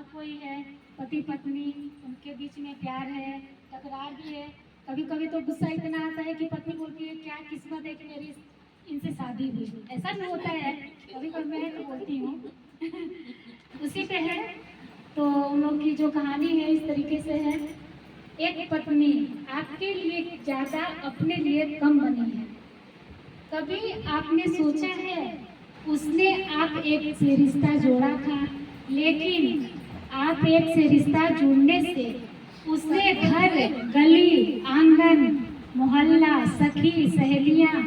और कोई है, पति पत्नी, उनके बीच में प्यार है, तकरार भी है। कभी कभी तो गुस्सा इतना आता है कि पत्नी बोलती है क्या किस्मत है कि मेरी इनसे शादी हुई। ऐसा भी होता है, कभी कभी मैं तो बोलती हूँ। उसी पे है। तो उन लोग की जो कहानी है इस तरीके से है। एक पत्नी आपके लिए ज्यादा अपने लिए कम बनी है। कभी आपने सोचा है उसने आप एक से रिश्ता जोड़ा था, लेकिन आप एक से रिश्ता जोड़ने से उसने घर, गली, आंगन, मोहल्ला, सखी, सहेलियां,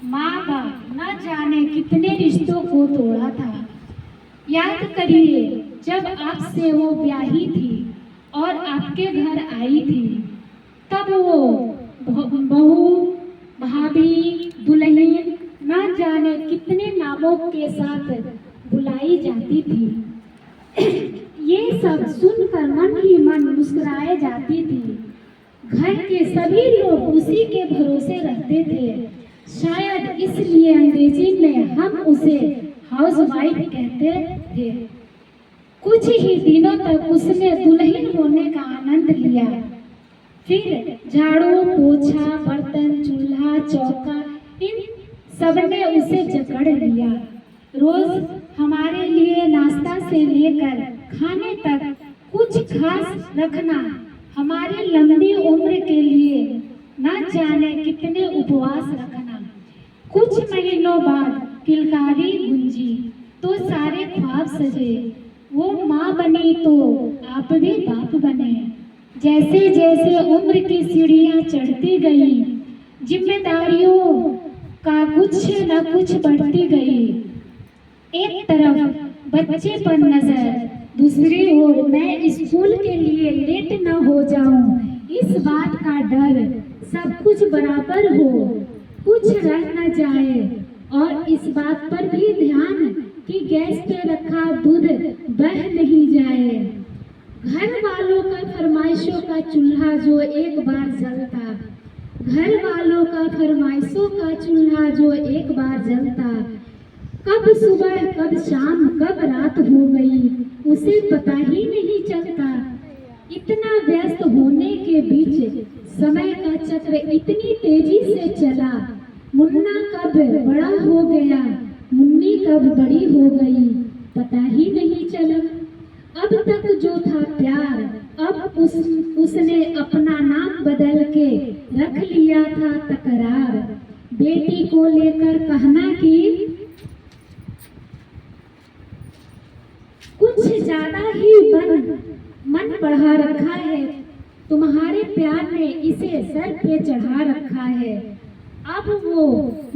माँ बाप, न जाने कितने रिश्तों को तोड़ा था। याद करिए जब आपसे वो ब्याही थी और आपके घर आई थी, तब वो बहू, भाभी, दुल्हन, न जाने कितने नामों के साथ बुलाई जाती थी। ये सब सुनकर मन ही मन मुस्कुराए जाती थी। घर के सभी लोग उसी के भरोसे रहते थे। शायद इसलिए अंग्रेजी में हम उसे हाउसवाइफ कहते थे। कुछ ही दिनों तक उसने दुल्हन होने का आनंद लिया। फिर झाड़ू, पोछा, बर्तन, चूल्हा, चौका, इन सबने उसे जकड़ लिया। रोज हमारे लिए नाश्ता से लेकर खाने तक कुछ खास रखना, हमारी लंबी उम्र के लिए न जाने कितने उपवास रखना। कुछ महीनों बाद किलकारी गूंजी तो सारे ख्वाब सजे। वो माँ बनी तो आप भी बाप बने। जैसे जैसे उम्र की सीढ़ियाँ चढ़ती गई, जिम्मेदारियों का कुछ न कुछ बढ़ती गई। एक तरफ बच्चे पर नजर, दूसरी ओर मैं स्कूल के लिए लेट न हो जाऊं, इस बात का डर। सब कुछ बराबर हो, कुछ रह न जाए, और इस बात पर भी ध्यान कि गैस पे रखा दूध बह नहीं जाए। घर वालों का फरमाइशों का चूल्हा जो एक बार जलता, घर वालों का फरमाइशों का चूल्हा जो एक बार जलता, कब सुबह कब शाम कब रात हो गई उसे पता ही नहीं चलता। इतना व्यस्त होने के बीच समय का चक्र इतनी तेजी से चला। मुन्ना कब बड़ा हो गया, मुन्नी कब बड़ी हो गई, पता ही नहीं चला। अब तक जो था प्यार, अब उसने अपना नाम बदल के रख लिया था तकरार। बेटी को लेकर कहना कि कुछ ज्यादा ही मन बढ़ा रखा है, तुम्हारे प्यार ने इसे सर पे चढ़ा रखा है। अब वो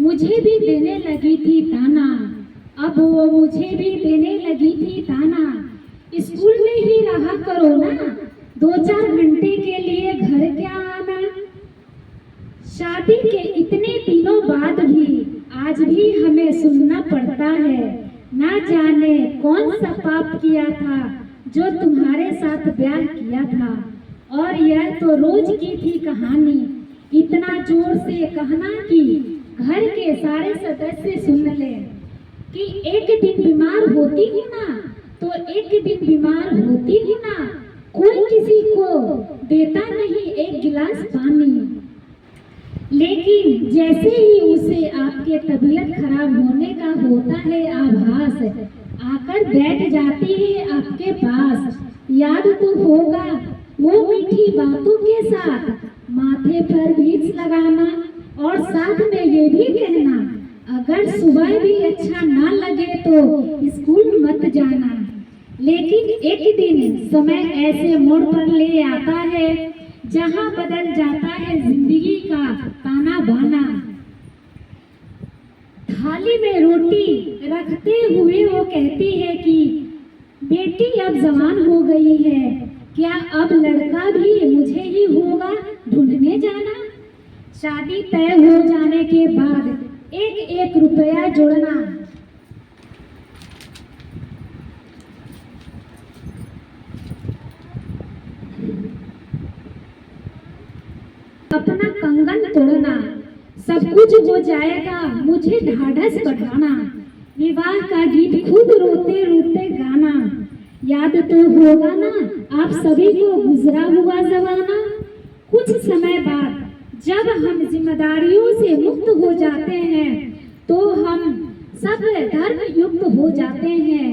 मुझे भी देने लगी थी ताना, अब वो मुझे भी देने लगी थी ताना। स्कूल में ही रहा करो ना, 2-4 घंटे के लिए घर क्या आना। शादी के इतने दिनों बाद भी आज भी हमें सुनना पड़ता है, ना जाने कौन सा पाप किया था जो तुम्हारे साथ ब्याह किया था। और यह तो रोज की थी कहानी, इतना जोर से कहना कि घर के सारे सदस्य सुन ले कि एक दिन बीमार होती हूँ ना, तो एक दिन बीमार होती हूँ ना, कोई किसी को देता नहीं एक गिलास पानी। लेकिन जैसे ही उसे आपके तबीयत खराब होने का होता है आभास, आकर बैठ जाती है आपके पास। याद तो होगा वो मीठी बातों के साथ माथे पर विक्स लगाना और साथ में ये भी कहना, अगर सुबह भी अच्छा ना लगे तो स्कूल मत जाना। लेकिन एक दिन समय ऐसे मोड़ पर ले आता है जहां बदल जाता है जिंदगी का ताना बाना। थाली में रोटी रखते हुए वो कहती है कि बेटी अब जवान हो गई है, क्या अब लड़का भी मुझे ही होगा ढूंढने जाना। शादी तय हो जाने के बाद एक एक रुपया जोड़ना, अपना कंगन तोड़ना, सब कुछ हो जाएगा मुझे ढाढ़स बढ़ाना। विवाह का गीत खुद रोते रोते गाना, याद तो होगा ना आप सभी को गुजरा हुआ जमाना। कुछ समय बाद जब हम जिम्मेदारियों से मुक्त हो जाते हैं तो हम सब धर्म युक्त हो जाते हैं।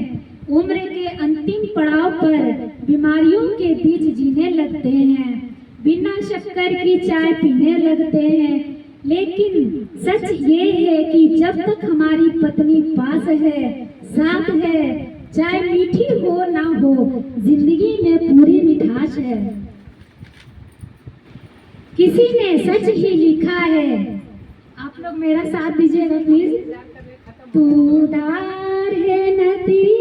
उम्र के अंतिम पड़ाव पर बीमारियों के बीच जीने लगते हैं, बिना शक्कर की चाय पीने लगते हैं। लेकिन सच ये है कि जब तक हमारी पत्नी पास है, साथ है, चाहे मीठी हो ना हो, जिंदगी में पूरी मिठास है। किसी ने सच ही लिखा है, आप लोग मेरा साथ दीजिएगा प्लीज। तू धार है नदी